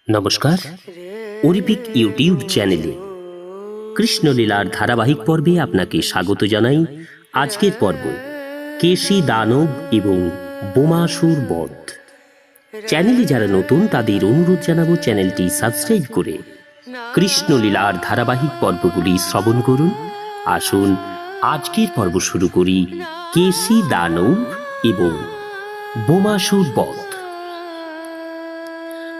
নমস্কার। অরিপিক ইউটিউব চ্যানেলে কৃষ্ণলীলার ধারাবাহিক পর্বে আপনাকে স্বাগত জানাই। আজকের পর্ব কেশী দানব এবং বোমাসুর বধ। চ্যানেলে যারা নতুন তাদের অনুরোধ জানাবো চ্যানেলটি সাবস্ক্রাইব করে কৃষ্ণলীলার ধারাবাহিক পর্বগুলি শ্রবণ করুন। আসুন আজকের পর্ব শুরু করি কেশী দানব এবং বোমাসুর বধ।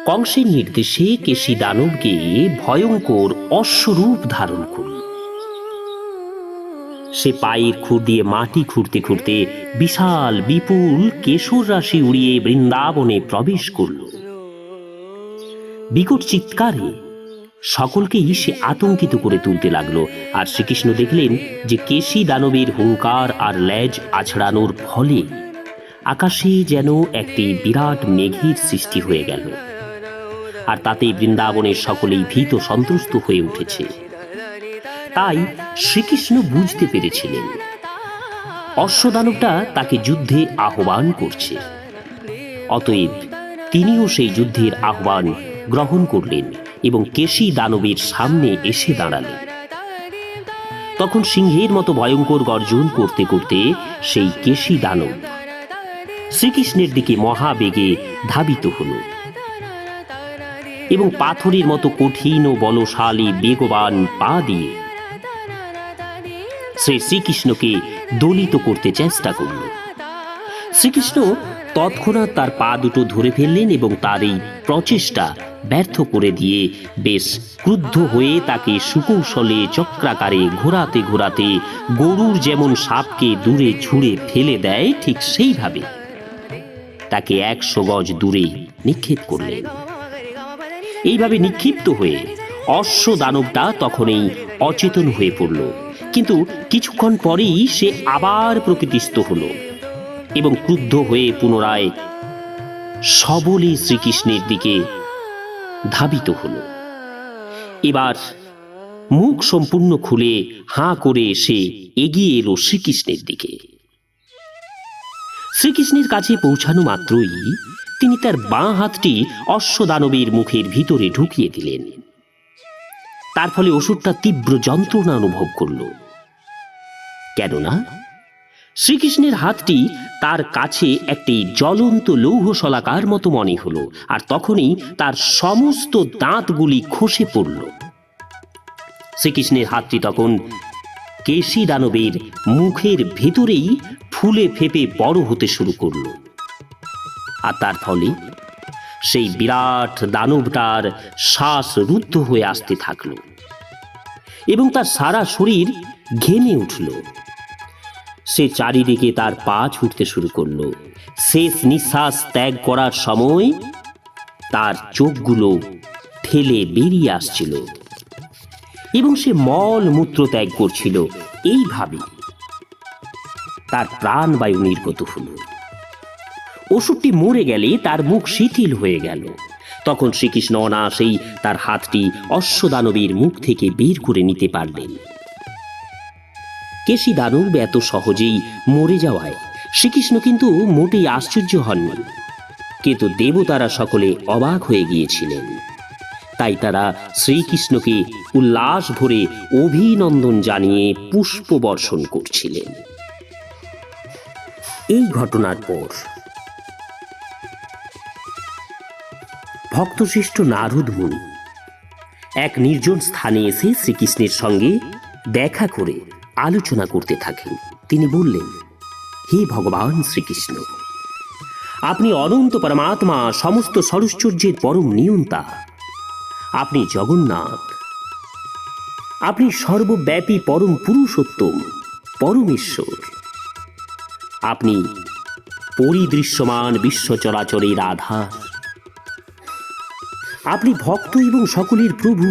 কংসের নির্দেশে কেশী দানবকে ভয়ঙ্কর অশ্বরূপ ধারণ করল। সে পায়ের খুর দিয়ে মাটি খুঁড়তে খুঁড়তে বিশাল বিপুল কেশর রাশি উড়িয়ে বৃন্দাবনে প্রবেশ করল। বিকট চিৎকারে সকলকেই সে আতঙ্কিত করে তুলতে লাগলো। আর শ্রীকৃষ্ণ দেখলেন যে কেশী দানবের হুঙ্কার আর লেজ আছড়ানোর ফলে আকাশে যেন একটি বিরাট মেঘের সৃষ্টি হয়ে গেল, আর তাতে বৃন্দাবনের সকলেই ভীত সন্ত্রস্ত হয়ে উঠেছে। তাই শ্রীকৃষ্ণ বুঝতে পেরেছিলেন অশ্বদানবটা তাকে যুদ্ধে আহ্বান করছে। অতএব তিনিও সেই যুদ্ধের আহ্বান গ্রহণ করলেন এবং কেশী দানবের সামনে এসে দাঁড়ালেন। তখন সিংহের মতো ভয়ঙ্কর গর্জন করতে করতে সেই কেশী দানব শ্রীকৃষ্ণের দিকে মহাবেগে ধাবিত হল এবং পাথরের মতো কঠিন ও বলশালী বেগবান পা দিয়ে শ্রীকৃষ্ণকে দলিত করতে চেষ্টা করল। শ্রীকৃষ্ণ তৎক্ষণাৎ তার পা দুটো ধরে ফেললেন এবং তার এই প্রচেষ্টা ব্যর্থ করে দিয়ে বেশ ক্রুদ্ধ হয়ে তাকে সুকৌশলে চক্রাকারে ঘোরাতে ঘোরাতে গরুর যেমন সাপকে দূরে ছুঁড়ে ফেলে দেয় ঠিক সেইভাবে তাকে 100 গজ দূরে নিক্ষেপ করলেন। এইভাবে নিক্ষিপ্ত হয়ে অশ্ব দানবটা তখনই অচেতন হয়ে পড়ল, কিন্তু কিছুক্ষণ পরেই সে আবার প্রকৃতিস্থ হল এবং ক্রুদ্ধ হয়ে পুনরায় সবলে শ্রীকৃষ্ণের দিকে ধাবিত হল। এবার মুখ সম্পূর্ণ খুলে হাঁ করে সে এগিয়ে এলো শ্রীকৃষ্ণের দিকে। শ্রীকৃষ্ণের কাছে পৌঁছানো মাত্রই তিনি তার বাঁ হাতটি অশ্বদানবের মুখের ভিতরে ঢুকিয়ে দিলেন। তার ফলে অসুরটা তীব্র যন্ত্রণা অনুভব করল, কেননা শ্রীকৃষ্ণের হাতটি তার কাছে একটি জ্বলন্ত লৌহ শলাকার মতো মনে হলো, আর তখনই তার সমস্ত দাঁতগুলি খসে পড়ল। শ্রীকৃষ্ণের হাতটি তখন কেশী দানবের মুখের ভেতরেই ফুলে ফেপে বড় হতে শুরু করল, আর তার ফলে সেই বিরাট দানবটার শ্বাস রুদ্ধ হয়ে আসতে থাকল এবং তার সারা শরীর ঘেমে উঠল। সে চারিদিকে তার পা ছুটতে শুরু করল। শেষ নিঃশ্বাস ত্যাগ করার সময় তার চোখগুলো ঠেলে বেরিয়ে আসছিল এবং সে মল মূত্র ত্যাগ করছিল। এইভাবে তার প্রাণবায়ু নির্গত হল। অসুরটি মরে গেলে তার মুখ শিথিল হয়ে গেল। তখন শ্রীকৃষ্ণ অনায়াসেই তার হাতটি অশ্বদানবের মুখ থেকে বের করে নিতে পারলেন। কেশী দানব এত সহজেই মরে যাওয়ায় শ্রীকৃষ্ণ কিন্তু মোটেই আশ্চর্য হননি, কিন্তু দেবতারা সকলে অবাক হয়ে গিয়েছিলেন। তাই তারা শ্রীকৃষ্ণকে উল্লাস ভরে অভিনন্দন জানিয়ে পুষ্প বর্ষণ করছিলেন। এই ঘটনার পর ভক্তশ্রেষ্ঠ নারদ মুনি এক নির্জন স্থানে এসে শ্রীকৃষ্ণের সঙ্গে দেখা করে আলোচনা করতে থাকেন। তিনি বললেন, হে ভগবান শ্রীকৃষ্ণ, আপনি অনন্ত পরমাত্মা, সমস্ত সরৈশ্বর্যের পরম নিয়ন্তা। আপনি জগন্নাথ, আপনি সর্বব্যাপী পরম পুরুষোত্তম, পরমেশ্বর। আপনি পরিদৃশ্যমান বিশ্ব চরাচরের আধার। আপনি ভক্ত এবং সকলের প্রভু।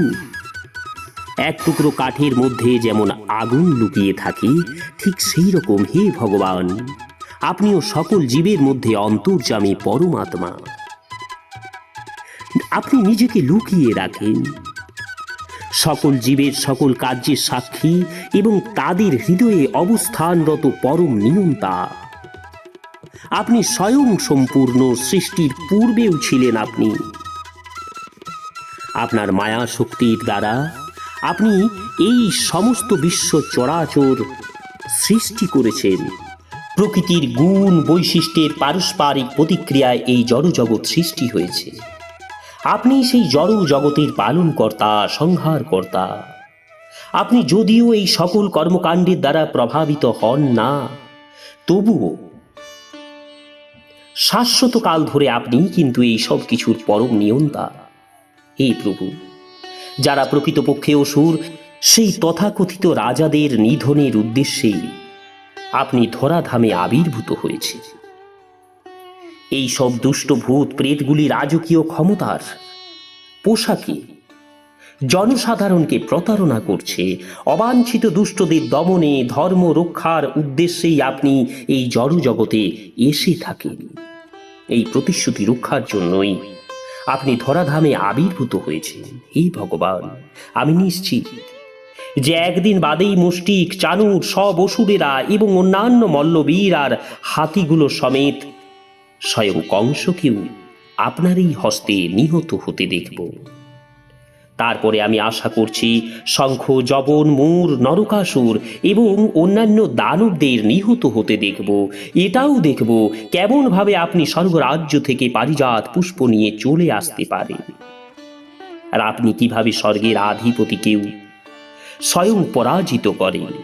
এক টুকরো কাঠের মধ্যে যেমন আগুন লুকিয়ে থাকে, ঠিক সেই রকম হে ভগবান, আপনিও সকল জীবের মধ্যে অন্তর্যামী পরমাত্মা। আপনি নিজেকে লুকিয়ে রাখেন, সকল জীবের সকল কার্যের সাক্ষী এবং তাদের হৃদয়ে অবস্থানরত পরম নিয়ন্তা। আপনি স্বয়ং সম্পূর্ণ, সৃষ্টির পূর্বেও ছিলেন আপনি। আপনার মায়া শক্তির দ্বারা আপনি এই সমস্ত বিশ্ব চরাচর সৃষ্টি করেছেন। প্রকৃতির গুণ বৈশিষ্ট্যের পারস্পরিক প্রতিক্রিয়ায় এই জড়জগৎ সৃষ্টি হয়েছে। আপনি সেই জড় জগতের পালনকর্তা, সংহারকর্তা। আপনি যদিও এই সকল কর্মকাণ্ডের দ্বারা প্রভাবিত হন না, তবুও শাশ্বত কাল ধরে আপনি কিন্তু এই সব কিছুর পরম নিয়ন্তা। হে প্রভু, যারা প্রকৃতপক্ষে অসুর, সেই তথাকথিত রাজাদের নিধনের উদ্দেশ্যেই আপনি ধরাধামে আবির্ভূত হয়েছে। এই সব দুষ্ট ভূত প্রেতগুলি রাজকীয় ক্ষমতার পোশাকে জনসাধারণকে প্রতারণা করছে। অবাঞ্ছিত দুষ্টদের দমনে, ধর্ম রক্ষার উদ্দেশ্যেই আপনি এই জড় জগতে এসে থাকেন। এই প্রতিশ্রুতি রক্ষার জন্যই আপনি ধরাধামে আবির্ভূত হয়েছেন। হে ভগবান, আমি নিশ্চিত যে একদিন বাদেই মুষ্টিক, চানুর, সব অসুরেরা এবং অন্যান্য মল্লবীর আর হাতিগুলো সমেত স্বয়ং কংসকেও আপনার এই হস্তে নিহত হতে দেখব। তারপরে আমি আশা করছি শঙ্খ, যবন, মূর, নরকাসুর এবং অন্যান্য দানবদের নিহত হতে দেখব। এটাও দেখব কেমনভাবে আপনি স্বর্গরাজ্য থেকে পারিজাত পুষ্প নিয়ে চলে আসতে পারেন, আর আপনি কিভাবে স্বর্গের আধিপতিকেও স্বয়ং পরাজিত করেন।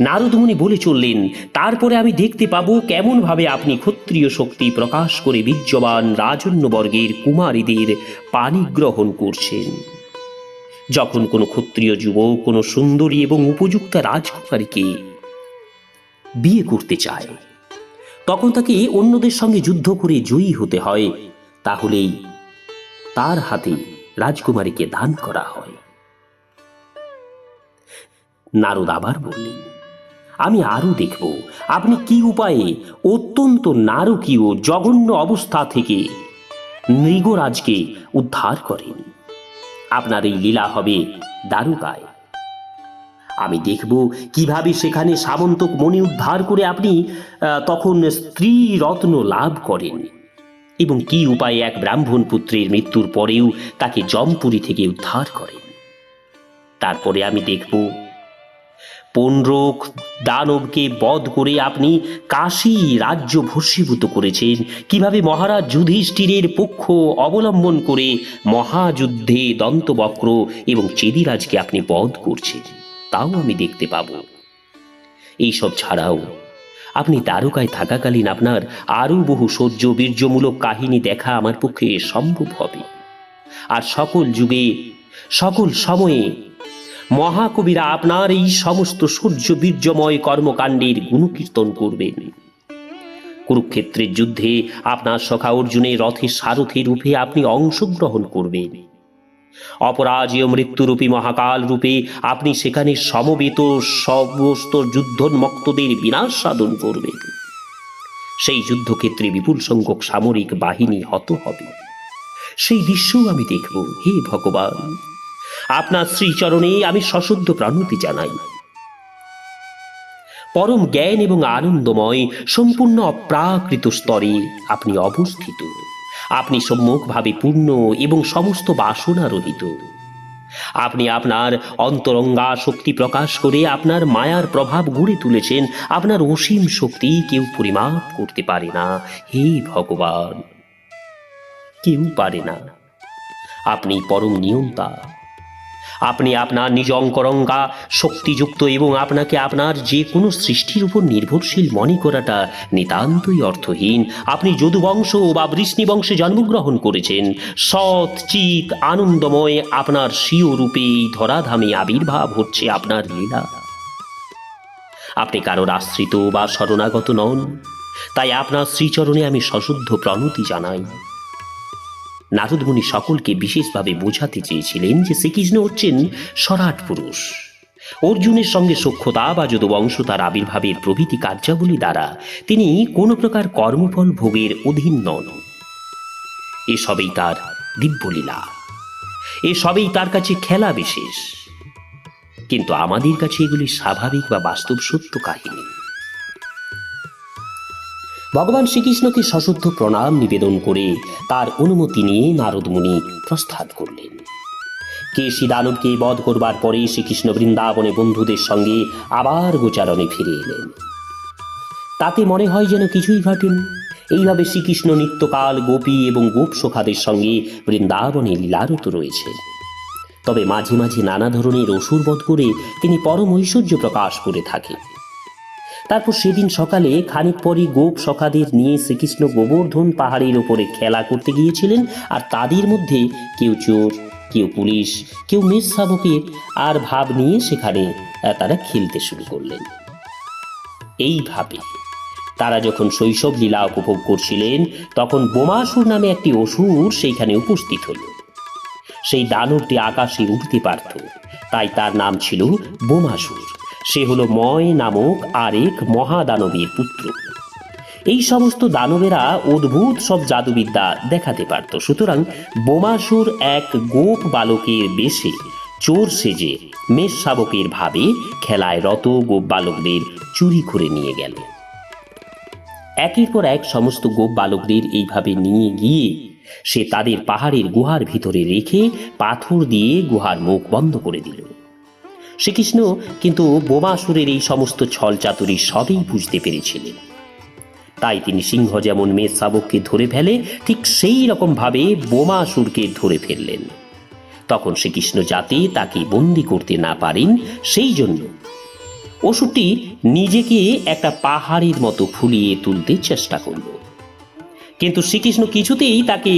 নারদমুনি বলে চললেন, তারপরে আমি দেখতে পাবো কেমনভাবে আপনি ক্ষত্রিয় শক্তি প্রকাশ করে বীর্যবান রাজন্যবর্গের কুমারীদের পানি গ্রহণ করছেন। যখন কোনো ক্ষত্রিয় যুবক কোনো সুন্দরী এবং উপযুক্ত রাজকুমারীকে বিয়ে করতে চায়, তখন তাকে অন্যদের সঙ্গে যুদ্ধ করে জয়ী হতে হয়। তাহলেই তার হাতে রাজকুমারীকে দান করা হয়। নারদ আবার বললেন, আমি আরো দেখব আপনি কি উপায়ে অত্যন্ত নারকীয় জঘন্য অবস্থা থেকে নৃগরাজকে উদ্ধার করেন। আপনার এই লীলা হবে দ্বারকায়। আমি দেখব কিভাবে সেখানে সামন্তক মণি উদ্ধার করে আপনি তখন স্ত্রী রত্ন লাভ করেন, এবং কি উপায়ে এক ব্রাহ্মণ পুত্রের মৃত্যুর পরেও তাকে যমপুরী থেকে উদ্ধার করেন। তারপরে আমি দেখব পৌণ্ড্রক দানবকে বধ করে আপনি কাশী রাজ্য ভস্মীভূত করেছেন, কিভাবে মহারাজ যুধিষ্ঠিরের পক্ষ অবলম্বন করে মহাযুদ্ধে দন্তবক্র এবং চেদিরাজকে আপনি বধ করছেন, তাও আমি দেখতে পাব। এইসব ছাড়াও আপনি দ্বারকায় থাকাকালীন আপনার আরও বহু শৌর্য বীর্যমূলক কাহিনী দেখা আমার পক্ষে সম্ভব হবে। আর সকল যুগে, সকল সময়ে মহাকবিরা আপনার এই সমস্ত সূর্য বীর্যময় কর্মকাণ্ডের গুণকীর্তন করবেন। কুরুক্ষেত্রের যুদ্ধে আপনার সখা অর্জুনের রথের সারথি রূপে আপনি অংশগ্রহণ করবেন। অপরাজেয় মৃত্যুরূপী মহাকাল রূপে আপনি সেখানে সমবেত সমস্ত যুদ্ধোন্মত্তদের বিনাশ সাধন করবেন। সেই যুদ্ধক্ষেত্রে বিপুল সংখ্যক সামরিক বাহিনী হত হবে। সেই দৃশ্যও আমি দেখব। হে ভগবান, আপনার শ্রীচরণে আমি সশুদ্ধ প্রণতি জানাই। পরম জ্ঞান এবং আনন্দময় সম্পূর্ণ অপ্রাকৃত স্তরে আপনি অবস্থিত। আপনি সম্মুখভাবে পূর্ণ এবং সমস্ত বাসনা রহিত। আপনি আপনার অন্তরঙ্গা শক্তি প্রকাশ করে আপনার মায়ার প্রভাব গড়ে তুলেছেন। আপনার অসীম শক্তি কেউ পরিমাপ করতে পারে না। হে ভগবান, কেউ পারে না। আপনি পরম নিয়ন্তা। আপনি আপনার নিজ অঙ্করঙ্গা শক্তিযুক্ত এবং আপনাকে আপনার যে কোনো সৃষ্টির উপর নির্ভরশীল মনে করাটা নিতান্তই অর্থহীন। আপনি যদুবংশ বা বৃষ্ণিবংশে জন্মগ্রহণ করেছেন। সৎ চিত আনন্দময় আপনার স্বীয় রূপে এই ধরাধামে আবির্ভাব হচ্ছে আপনার লীলা। আপনি কারোর আশ্রিত বা শরণাগত নন, তাই আপনার শ্রীচরণে আমি সশুদ্ধ প্রণতি জানাই। নারদমুনি সকলকে বিশেষভাবে বোঝাতে চেয়েছিলেন যে শ্রীকৃষ্ণ হচ্ছেন সরাট পুরুষ। অর্জুনের সঙ্গে সখ্যতা বা যদুবংশ তার আবির্ভাবের প্রভৃতি কার্যাবলী দ্বারা তিনি কোনো প্রকার কর্মফল ভোগের অধীন নন। এসবেই তার দিব্যলীলা, এসবেই তার কাছে খেলা বিশেষ। কিন্তু আমাদের কাছে এগুলি স্বাভাবিক বা বাস্তব সত্য কাহিনী। ভগবান শ্রীকৃষ্ণকে সশুদ্ধ প্রণাম নিবেদন করে তার অনুমতি নিয়ে নারদ মুনি প্রস্থান করলেন। কেশী দানবকে বধ করবার পরে শ্রীকৃষ্ণ বৃন্দাবনে বন্ধুদের সঙ্গে আবার গোচারণে ফিরে এলেন। তাতে মনে হয় যেন কিছুই ঘটেনি। এইভাবে শ্রীকৃষ্ণ নিত্যকাল গোপী এবং গোপ সখাদের সঙ্গে বৃন্দাবনে লীলারত রয়েছে। তবে মাঝে মাঝে নানা ধরনের অসুর বধ করে তিনি পরম ঐশ্বর্য প্রকাশ করে থাকেন। তারপর সেদিন সকালে খানিক পরই গোপ সখাদের নিয়ে শ্রীকৃষ্ণ গোবর্ধন পাহাড়ের ওপরে খেলা করতে গিয়েছিলেন। আর তাদের মধ্যে কেউ চোর, কেউ পুলিশ, কেউ মেষ শাবকের আর ভাব নিয়ে সেখানে তারা খেলতে শুরু করলেন। এইভাবে তারা যখন শৈশব লীলা উপভোগ করছিলেন তখন বোমাসুর নামে একটি অসুর সেইখানে উপস্থিত হল। সেই দানবটি আকাশে উঠতে পারত, তাই তার নাম ছিল বোমাসুর। সে হলো ময় নামক আরেক মহাদানবের পুত্র। এই সমস্ত দানবেরা অদ্ভুত সব জাদুবিদ্যা দেখাতে পারত। সুতরাং বোমাসুর এক গোপ বালকের বেশে চোর সেজে মেষ শাবকের ভাবে খেলায় রত গোপ বালকদের চুরি করে নিয়ে গেল। একের পর এক সমস্ত গোপ বালকদের এইভাবে নিয়ে গিয়ে সে তাদের পাহাড়ের গুহার ভিতরে রেখে পাথর দিয়ে গুহার মুখ বন্ধ করে দিল। শ্রীকৃষ্ণ কিন্তু বোমাসুরের এই সমস্ত ছল চাতুরি সবই বুঝতে পেরেছিলেন। তাই তিনি সিংহ যেমন মেষ শাবককে ধরে ফেলে, ঠিক সেই রকম ভাবে বোমাসুরকে ধরে ফেললেন। তখন শ্রীকৃষ্ণ যাতে তাকে বন্দি করতে না পারেন সেই জন্য অসুরটি নিজেকে একটা পাহাড়ের মতো ফুলিয়ে তুলতে চেষ্টা করল। কিন্তু শ্রীকৃষ্ণ কিছুতেই তাকে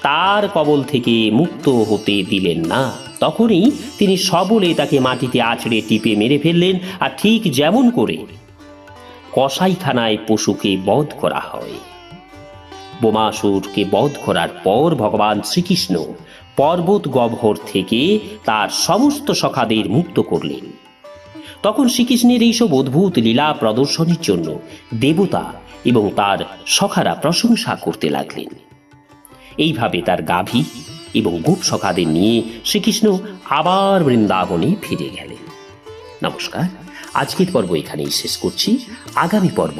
তার কবল থেকে মুক্ত হতে দিলেন না। তখনই তিনি সবলে তাকে মাটিতে আছড়ে টিপে মেরে ফেললেন। আর ঠিক যেমন করে কসাইখানায় পশুকে বধ করা হয়, বোমাসুরকে বধ করার পর ভগবান শ্রীকৃষ্ণ পর্বত গহ্বর থেকে তার সমস্ত সখাদের মুক্ত করলেন। তখন শ্রীকৃষ্ণের এইসব অদ্ভুত লীলা প্রদর্শনের জন্য দেবতা এবং তার সখারা প্রশংসা করতে লাগলেন। এইভাবে তার গাভী এবং গোপ সখাদের নিয়ে শ্রীকৃষ্ণ আবার বৃন্দাবনে ফিরে গেলেন। নমস্কার, আজকের পর্ব এখানেই শেষ করছি। আগামী পর্ব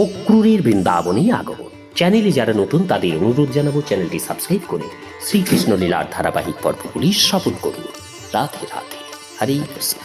অক্রূরের বৃন্দাবনে আগমন। চ্যানেলে যারা নতুন তাদের অনুরোধ জানাবো চ্যানেলটি সাবস্ক্রাইব করে শ্রীকৃষ্ণ লীলার ধারাবাহিক পর্বগুলি শ্রবণ করুন। রাধে রাধে, হরে কৃষ্ণ।